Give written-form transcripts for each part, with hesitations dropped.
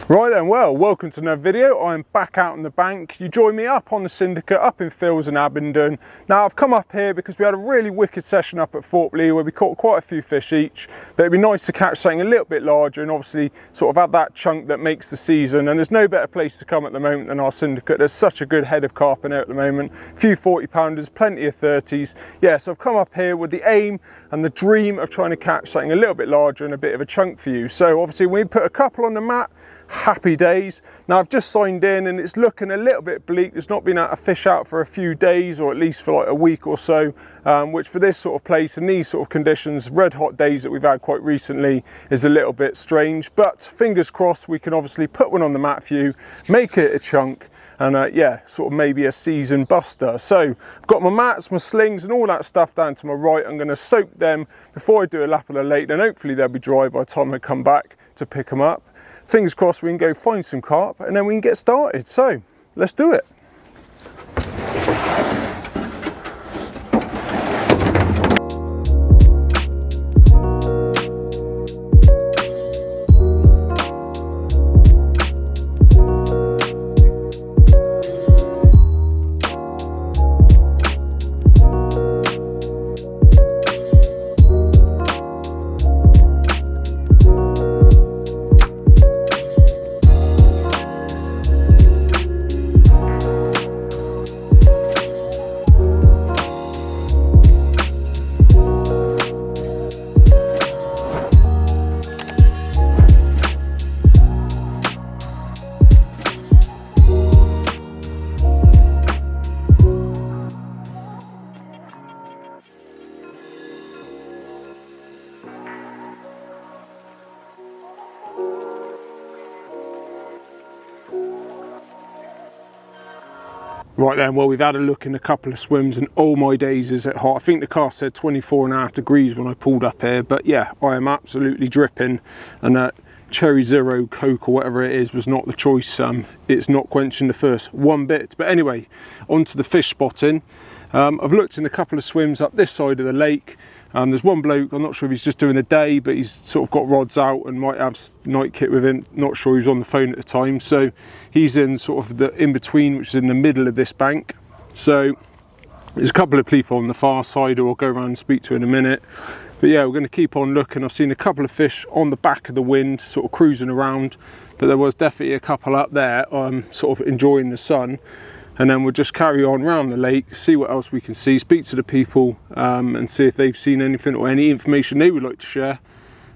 Right then, well, welcome to another video. I'm back out on the bank. You join me up on the Syndicate up in Fields and Abingdon. Now I've come up here because we had a really wicked session up at Thorpley where we caught quite a few fish each, but it'd be nice to catch something a little bit larger and obviously sort of have that chunk that makes the season. And there's no better place to come at the moment than our Syndicate. There's such a good head of carp in there at the moment. A few 40-pounders, plenty of 30s. Yeah, so I've come up here with the aim and the dream of trying to catch something a little bit larger and a bit of a chunk for you. So obviously we put a couple on the mat. Happy days. Now I've just signed in and it's looking a little bit bleak. There's not been a fish out for a few days, or at least for like a week or so, which for this sort of place and these sort of conditions, red hot days that we've had quite recently, is a little bit strange. But fingers crossed we can obviously put one on the mat for you, make it a chunk, and yeah, sort of maybe a season buster. So I've got my mats, my slings and all that stuff down to my right. I'm going to soak them before I do a lap of the lake, and hopefully they'll be dry by the time I come back to pick them up. Fingers crossed we can go find some carp and then we can get started. So let's do it. Right then, well, we've had a look in a couple of swims and all my days is at hot. I think the car said 24.5 degrees when I pulled up here, but yeah, I am absolutely dripping, and that Cherry Zero Coke or whatever it is was not the choice. It's not quenching the thirst one bit. But anyway, on to the fish spotting. I've looked in a couple of swims up this side of the lake. There's one bloke, I'm not sure if he's just doing a day, but he's sort of got rods out and might have night kit with him. Not sure, he was on the phone at the time. So he's in sort of the in-between, which is in the middle of this bank. So there's a couple of people on the far side who I'll go around and speak to in a minute. But yeah, we're going to keep on looking. I've seen a couple of fish on the back of the wind, sort of cruising around. But there was definitely a couple up there, sort of enjoying the sun. And then we'll just carry on around the lake, see what else we can see, speak to the people and see if they've seen anything or any information they would like to share.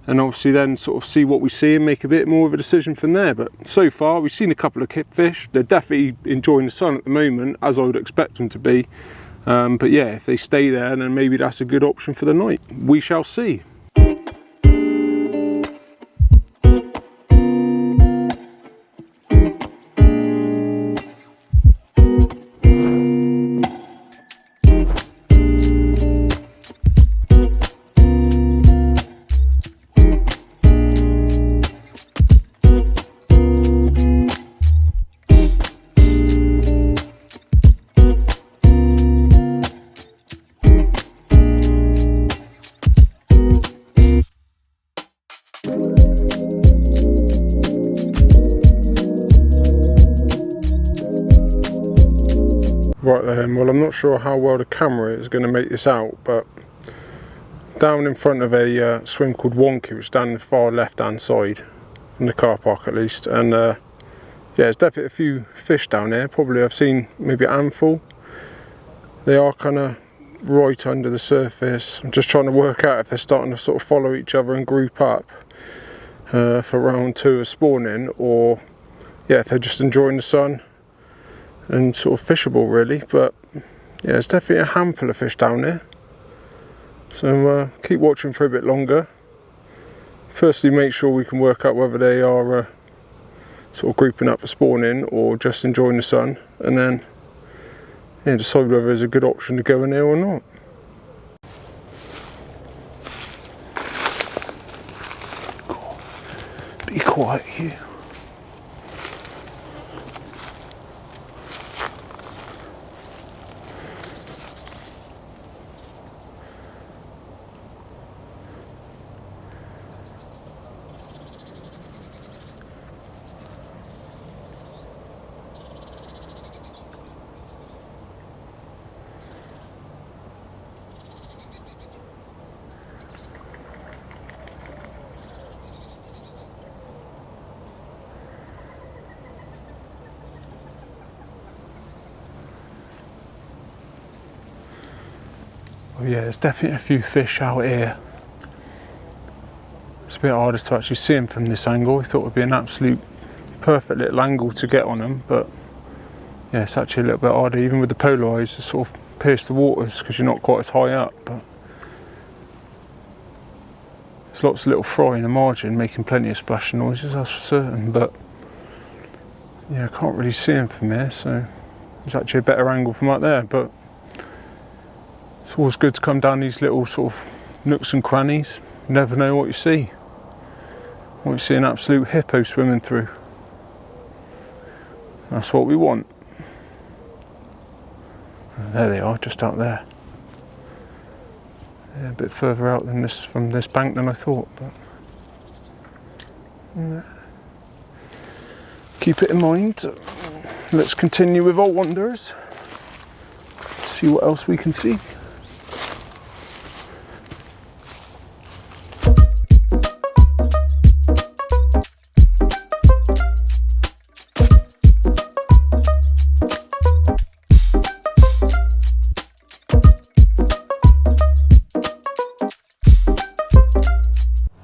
And obviously then sort of see what we see and make a bit more of a decision from there. But so far we've seen a couple of kipfish. They're definitely enjoying the sun at the moment, as I would expect them to be. But yeah, if they stay there, then maybe that's a good option for the night. We shall see. Right then, well, I'm not sure how well the camera is going to make this out, but down in front of a swim called Wonky, which is down the far left hand side, in the car park at least, and yeah, there's definitely a few fish down there. Probably I've seen maybe a handful. They are kind of right under the surface. I'm just trying to work out if they're starting to sort of follow each other and group up. for round 2 of spawning, or yeah, if they're just enjoying the sun and sort of fishable really. But yeah, there's definitely a handful of fish down there, so keep watching for a bit longer. Firstly, make sure we can work out whether they are sort of grouping up for spawning or just enjoying the sun, and then yeah, decide whether it's a good option to go in there or not. Be quiet here. Oh yeah, there's definitely a few fish out here. It's a bit harder to actually see them from this angle. I thought it would be an absolute perfect little angle to get on them, but yeah, it's actually a little bit harder, even with the polar eyes, to sort of pierce the waters because you're not quite as high up. But there's lots of little fry in the margin making plenty of splashing noises, that's for certain. But yeah, I can't really see them from here, so it's actually a better angle from up there. But it's always good to come down these little sort of nooks and crannies. You never know what you see. What you see an absolute hippo swimming through. That's what we want. And there they are, just out there. Yeah, a bit further out than this, from this bank than I thought, but yeah. Keep it in mind. Let's continue with our wonders. See what else we can see.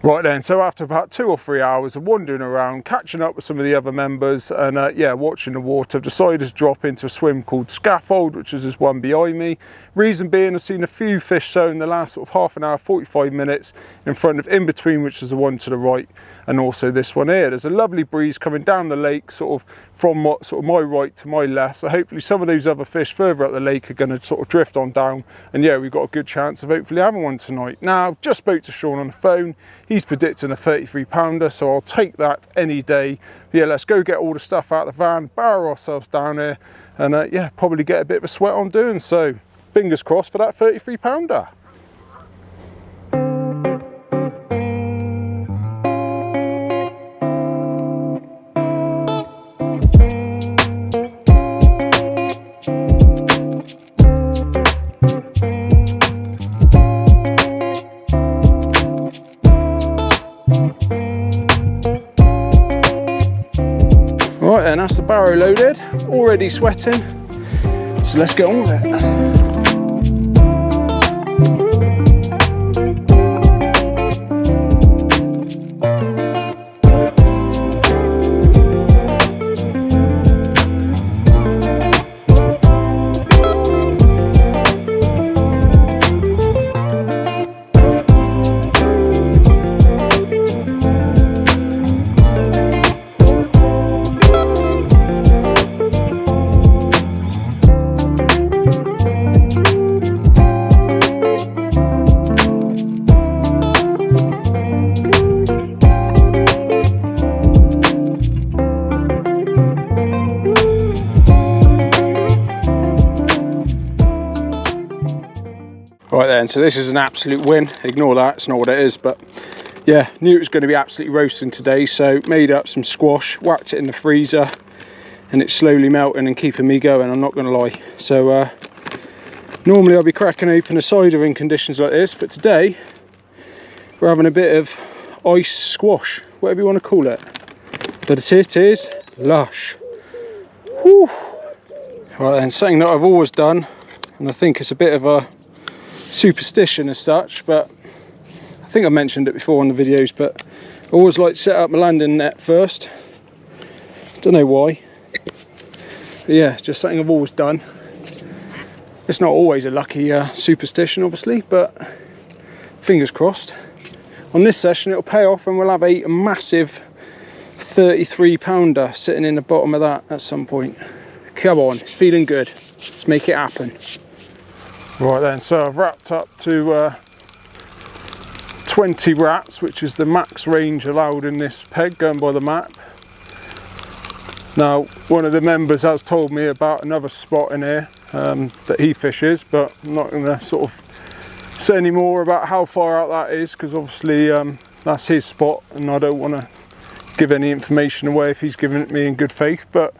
Right then, so after about 2 or 3 hours of wandering around, catching up with some of the other members and yeah, watching the water, I've decided to drop into a swim called Scaffold, which is this one behind me. Reason being, I've seen a few fish show in the last sort of half an hour, 45 minutes in front of In Between, which is the one to the right, and also this one here. There's a lovely breeze coming down the lake, sort of from my right to my left, so hopefully some of those other fish further up the lake are going to sort of drift on down, and yeah, we've got a good chance of hopefully having one tonight. Now, I've just spoke to Shaun on the phone. He's predicting a 33 pounder, so I'll take that any day. But yeah, let's go get all the stuff out of the van, barrow ourselves down here, and yeah, probably get a bit of a sweat on doing so. Fingers crossed for that 33 pounder. Right then, that's the barrow loaded, already sweating, so let's get on with it. Right then, so this is an absolute win. Ignore that, it's not what it is, but yeah, knew it was going to be absolutely roasting today, so made up some squash, whacked it in the freezer, and it's slowly melting and keeping me going, I'm not going to lie. So normally I'll be cracking open a cider in conditions like this, but today we're having a bit of ice squash, whatever you want to call it. But it is lush. Whew. Right then, something that I've always done, and I think it's a bit of a superstition as such, but I think I mentioned it before on the videos, but Always like to set up my landing net first. Don't know why. But yeah, it's just something I've always done. It's not always a lucky superstition, obviously, but fingers crossed. On this session, it'll pay off, and we'll have a massive 33-pounder sitting in the bottom of that at some point. Come on, it's feeling good. Let's make it happen. Right then, so I've wrapped up to 20 rats, which is the max range allowed in this peg, going by the map. Now, one of the members has told me about another spot in here that he fishes, but I'm not going to sort of say any more about how far out that is, because obviously that's his spot, and I don't want to give any information away if he's giving it me in good faith. But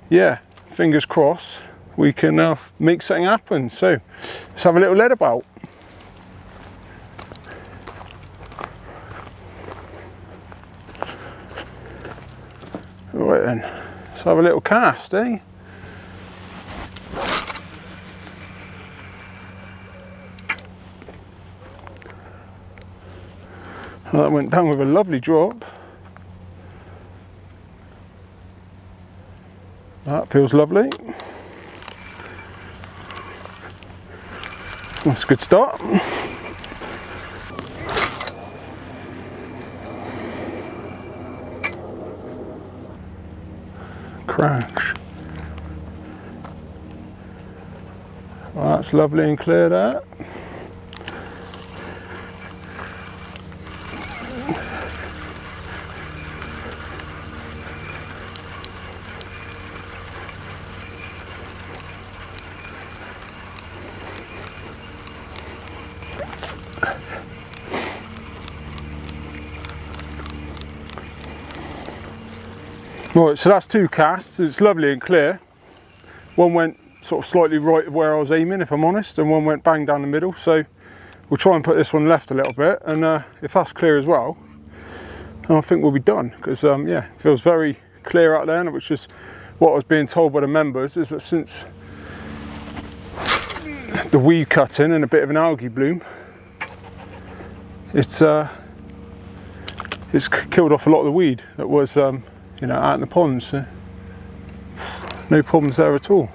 yeah, fingers crossed we can make something happen. So let's have a little lead about. Right then, let's have a little cast, eh? Well, that went down with a lovely drop. That feels lovely. That's a good start. Crash. Well, that's lovely and clear, that. Right, so that's 2 casts. It's lovely and clear. One went sort of slightly right of where I was aiming, if I'm honest, and one went bang down the middle. So we'll try and put this one left a little bit, and if that's clear as well, I think we'll be done. Because yeah, it feels very clear out there, which is what I was being told by the members, is that since the weed cutting and a bit of an algae bloom, it's killed off a lot of the weed that was you know, out in the ponds. So no problems there at all.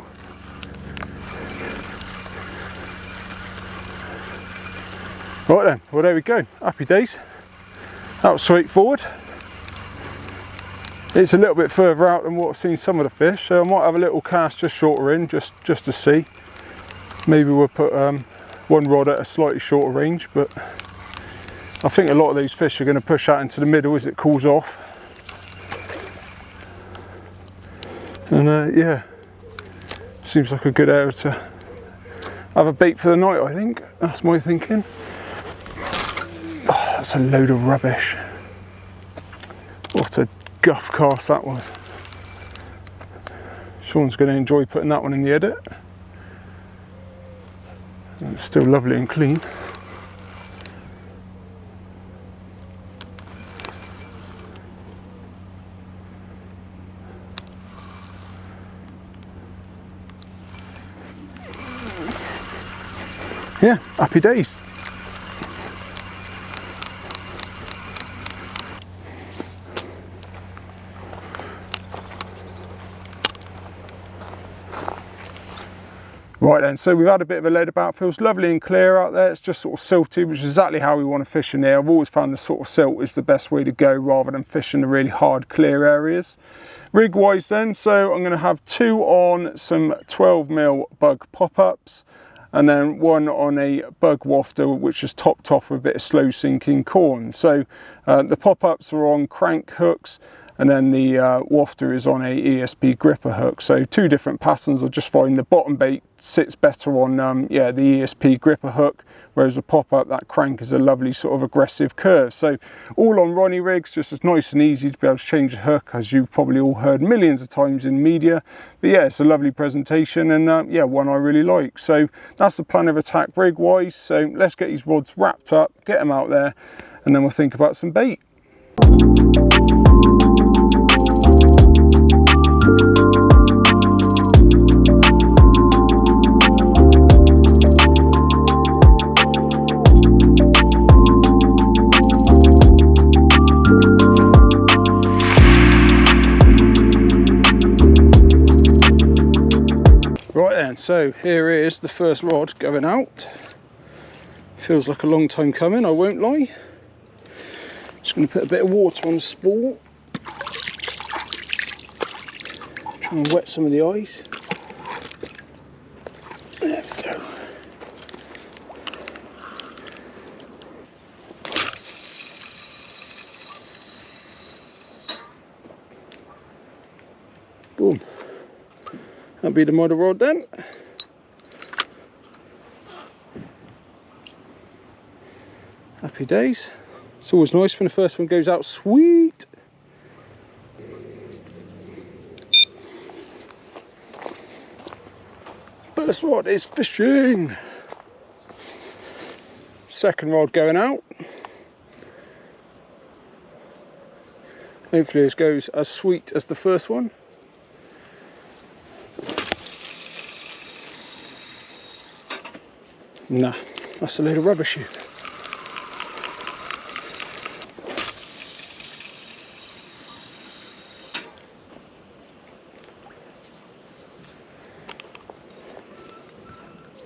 Right then, well there we go, happy days. That was straightforward. It's a little bit further out than what I've seen some of the fish, so I might have a little cast just shorter in, just to see. Maybe we'll put one rod at a slightly shorter range, but I think a lot of these fish are going to push out into the middle as it cools off. And yeah, seems like a good area to have a bait for the night, I think. That's my thinking. Oh, that's a load of rubbish. What a guff cast that was. Shaun's going to enjoy putting that one in the edit. It's still lovely and clean. Yeah, happy days. Right then, so we've had a bit of a lead about. Feels lovely and clear out there. It's just sort of silty, which is exactly how we want to fish in there. I've always found the sort of silt is the best way to go rather than fishing the really hard clear areas. Rig wise then, so I'm going to have 2 on some 12mm bug pop-ups, and then 1 on a bug wafter, which is topped off with a bit of slow sinking corn. So the pop-ups are on crank hooks, and then the wafter is on a ESP gripper hook. So 2 different patterns. I just find the bottom bait sits better on yeah, the ESP gripper hook, whereas the pop-up, that crank is a lovely sort of aggressive curve. So all on Ronnie rigs, just as nice and easy to be able to change the hook, as you've probably all heard millions of times in media. But yeah, it's a lovely presentation, and yeah, one I really like. So that's the plan of attack rig wise. So let's get these rods wrapped up, get them out there, and then we'll think about some bait. so here is the first rod going out. Feels like a long time coming, I won't lie. Just going to put a bit of water on the spool. Try and wet some of the eyes. There we go. Boom. That'll be the model rod then. Happy days. It's always nice when the first one goes out sweet. First rod is fishing. Second rod going out. Hopefully this goes as sweet as the first one. Nah, that's a load of rubbish here.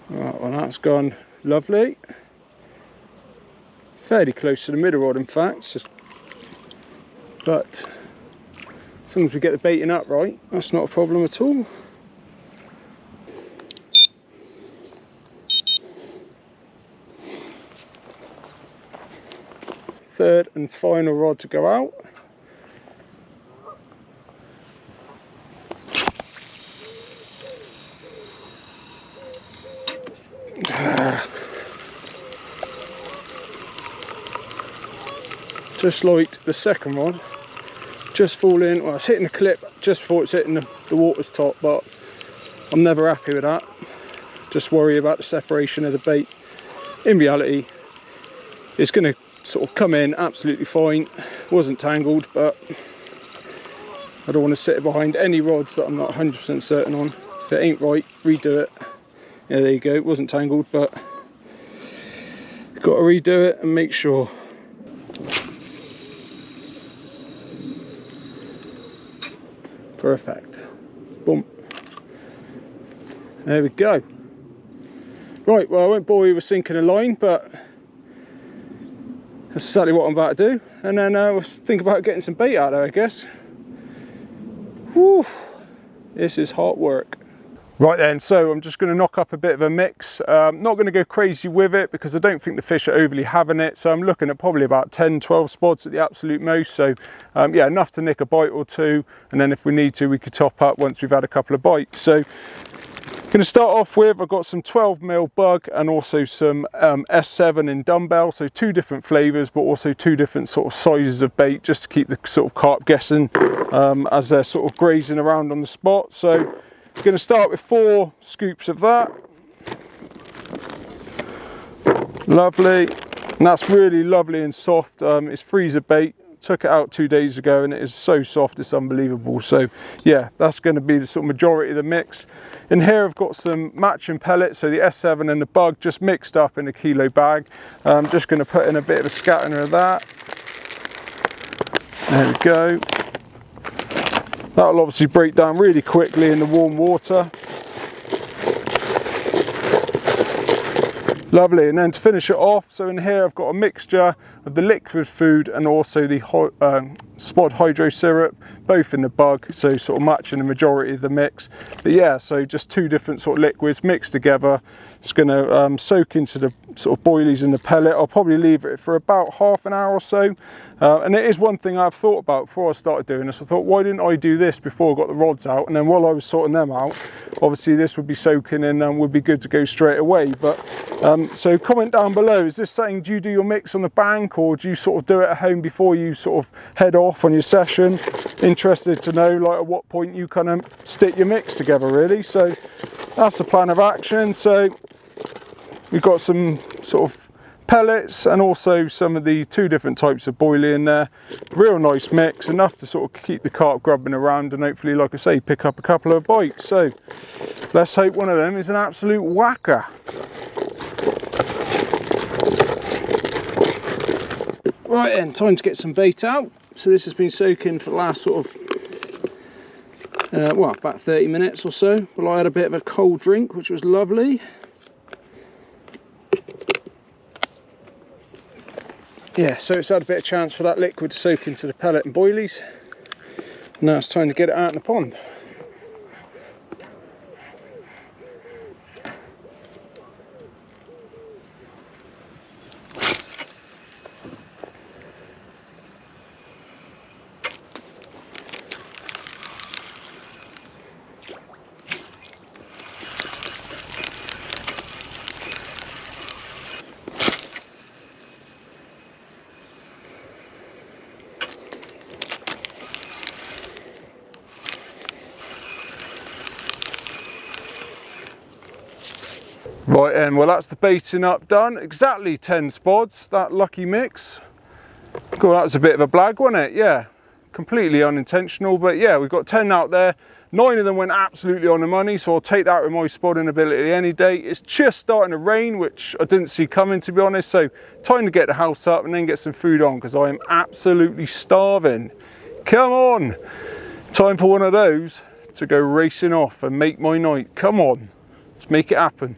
Right, well that's gone lovely. Fairly close to the middle rod in fact. But as long as we get the baiting up right, that's not a problem at all. Third and final rod to go out. Just like the second rod, just falling, well it's hitting the clip just before it's hitting the water's top, but I'm never happy with that. Just worry about the separation of the bait. In reality, it's going to sort of come in absolutely fine. Wasn't tangled, but I don't want to sit behind any rods that I'm not 100% certain on. If it ain't right, redo it. Yeah, there you go, it wasn't tangled, but got to redo it and make sure. Perfect. Boom. There we go. Right, well I won't bore you with sinking a line, but that's exactly what I'm about to do. And then we'll think about getting some bait out there, I guess. Whew. This is hard work. Right then, so I'm just going to knock up a bit of a mix. Not going to go crazy with it because I don't think the fish are overly having it. So I'm looking at probably about 10-12 spots at the absolute most. So yeah, enough to nick a bite or two. And then if we need to, we could top up once we've had a couple of bites. So going to start off with, I've got some 12mm bug and also some S7 in dumbbell. So two different flavours, but also two different sort of sizes of bait, just to keep the sort of carp guessing as they're sort of grazing around on the spot. So going to start with 4 scoops of that. Lovely. And that's really lovely and soft. It's freezer bait. Took it out 2 days ago and it is so soft, it's unbelievable. So yeah, that's going to be the sort of majority of the mix. In here I've got some matching pellets, so the S7 and the bug just mixed up in a kilo bag. I'm just going to put in a bit of a scatter of that. There we go. That'll obviously break down really quickly in the warm water. Lovely, and then to finish it off, so in here I've got a mixture of the liquid food and also the spod hydro syrup, both in the bug, so sort of matching the majority of the mix. But yeah, so just 2 different sort of liquids mixed together. It's going to soak into the sort of boilies in the pellet. I'll probably leave it for about half an hour or so. And it is one thing I've thought about before I started doing this. I thought, why didn't I do this before I got the rods out? And then while I was sorting them out, obviously this would be soaking and would be good to go straight away. But so comment down below, is this saying, do you do your mix on the bank or do you sort of do it at home before you sort of head off on your session? Interested to know, like, at what point you kind of stick your mix together, really. So that's the plan of action. So we've got some sort of pellets and also some of the 2 different types of boilie in there. Real nice mix, enough to sort of keep the carp grubbing around and hopefully, like I say, pick up a couple of bites. So let's hope one of them is an absolute whacker. Right then, time to get some bait out. So this has been soaking for the last sort of well, about 30 minutes or so. Well, I had a bit of a cold drink, which was lovely. Yeah, so it's had a bit of chance for that liquid to soak into the pellet and boilies. Now it's time to get it out in the pond. Right then, well that's the baiting up done. Exactly 10 spods, that lucky mix. Cool, that was a bit of a blag, wasn't it? Yeah, completely unintentional, but yeah, we've got 10 out there. 9 of them went absolutely on the money, so I'll take that with my spodding ability any day. It's just starting to rain, which I didn't see coming, to be honest, so time to get the house up and then get some food on, because I am absolutely starving. Come on! Time for one of those to go racing off and make my night. Come on, let's make it happen.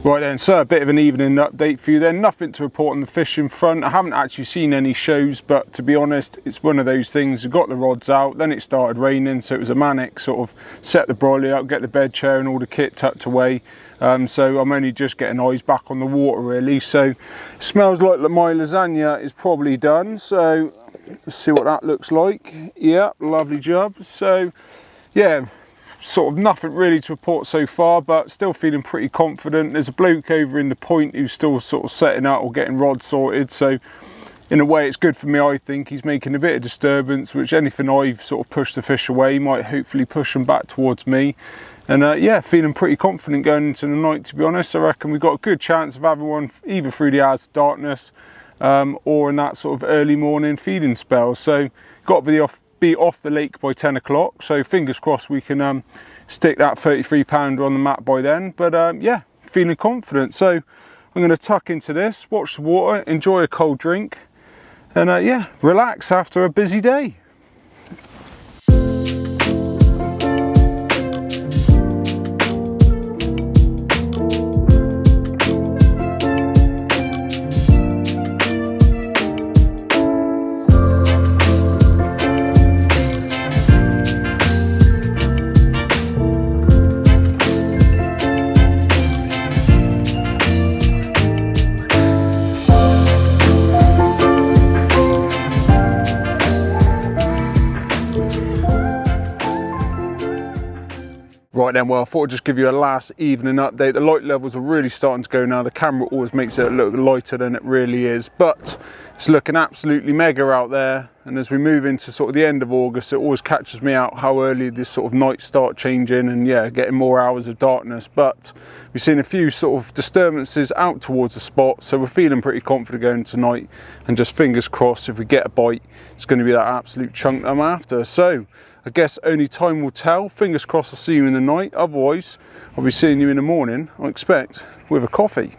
Right then, so a bit of an evening update for you then. Nothing to report on the fishing front. I haven't actually seen any shows, but to be honest, it's one of those things. We got the rods out, then it started raining, so it was a manic sort of set the brolly out, get the bed chair and all the kit tucked away. So I'm only just getting eyes back on the water really. So it smells like my lasagna is probably done. So let's see what that looks like. Yeah, lovely job. So yeah, sort of nothing really to report so far, but still feeling pretty confident. There's a bloke over in the point who's still sort of setting up or getting rods sorted, so in a way it's good for me. I think he's making a bit of disturbance, which anything I've sort of pushed the fish away might hopefully push them back towards me. And yeah, feeling pretty confident going into the night, to be honest. I reckon we've got a good chance of having one either through the hours of darkness or in that sort of early morning feeding spell. So got to be off the lake by 10 o'clock, so fingers crossed we can stick that 33 pounder on the map by then. But yeah, feeling confident. So I'm going to tuck into this, watch the water, enjoy a cold drink, and yeah, relax after a busy day. Right then, well, I thought I'd just give you a last evening update. The light levels are really starting to go now. The camera always makes it look lighter than it really is, but it's looking absolutely mega out there. And as we move into sort of the end of August, it always catches me out how early this sort of nights start changing and yeah, getting more hours of darkness. But we've seen a few sort of disturbances out towards the spot, so we're feeling pretty confident going tonight, and just fingers crossed if we get a bite, it's going to be that absolute chunk that I'm after. So I guess only time will tell. Fingers crossed I'll see you in the night. Otherwise, I'll be seeing you in the morning, I expect, with a coffee.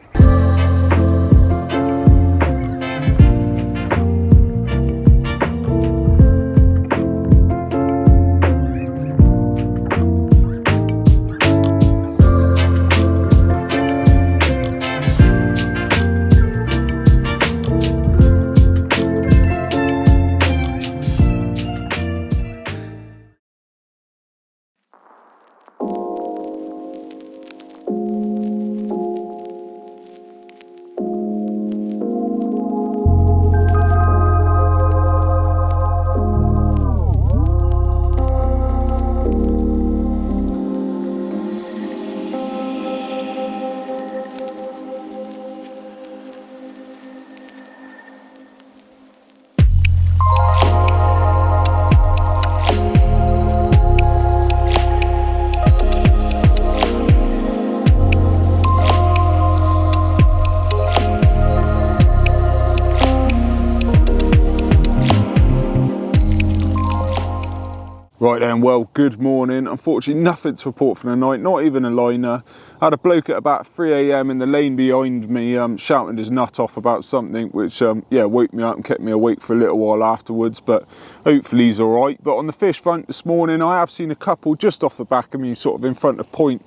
Right then, well, good morning. Unfortunately, nothing to report for the night, not even a liner. I had a bloke at about 3 AM in the lane behind me shouting his nut off about something, which yeah, woke me up and kept me awake for a little while afterwards, but hopefully he's all right. But on the fish front this morning, I have seen a couple just off the back of me, sort of in front of point,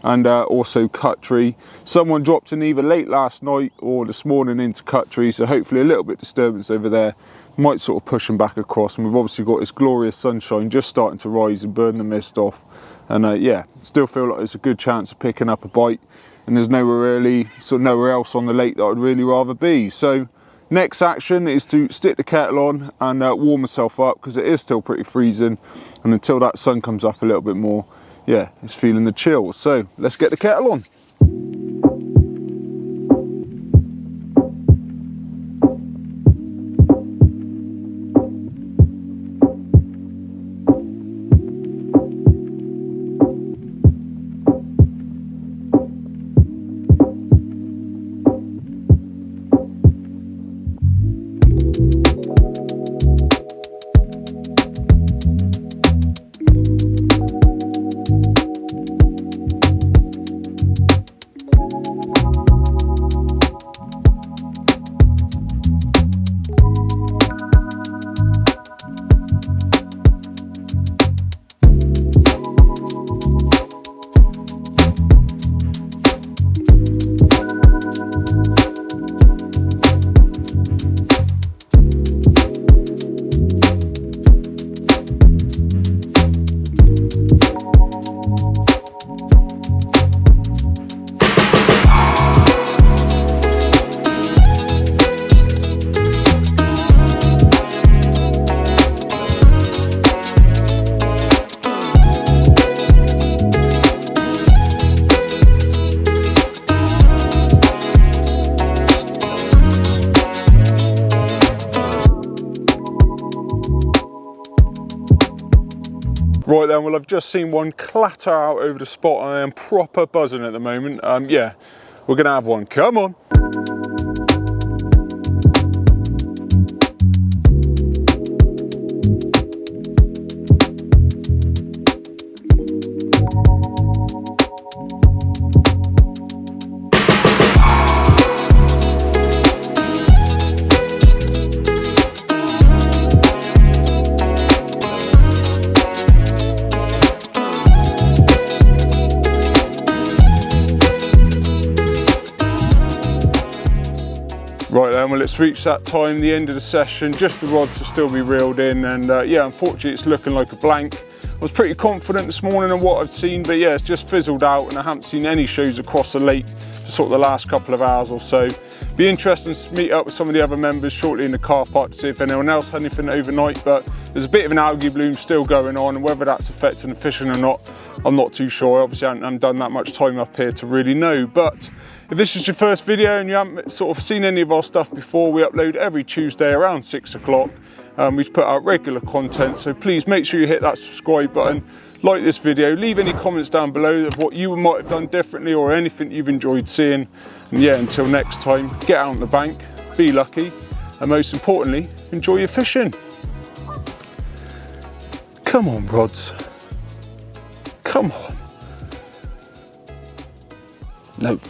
and also Cuttree. Someone dropped in either late last night or this morning into Cuttree, so hopefully a little bit disturbance over there. Might sort of push them back across, and we've obviously got this glorious sunshine just starting to rise and burn the mist off, and yeah, still feel like there's a good chance of picking up a bite, and there's nowhere else on the lake that I'd really rather be. So next action is to stick the kettle on and warm myself up, because it is still pretty freezing, and until that sun comes up a little bit more, yeah, it's feeling the chill. So let's get the kettle on. Right then, well, I've just seen one clatter out over the spot. I am proper buzzing at the moment. Yeah, we're gonna have one. Come on. Right then, well, it's reached that time, the end of the session, just the rods to still be reeled in, and yeah, unfortunately it's looking like a blank. I was pretty confident this morning on what I've seen, but yeah, it's just fizzled out, and I haven't seen any shows across the lake for sort of the last couple of hours or so. Be interesting to meet up with some of the other members shortly in the car park to see if anyone else had anything overnight, but there's a bit of an algae bloom still going on, and whether that's affecting the fishing or not, I'm not too sure. Obviously I haven't done that much time up here to really know, but if this is your first video and you haven't sort of seen any of our stuff before, we upload every Tuesday around 6 o'clock. We put out regular content, so please make sure you hit that subscribe button, like this video, leave any comments down below of what you might have done differently or anything you've enjoyed seeing. And yeah, until next time, get out on the bank, be lucky, and most importantly, enjoy your fishing. Come on, rods. Come on. No.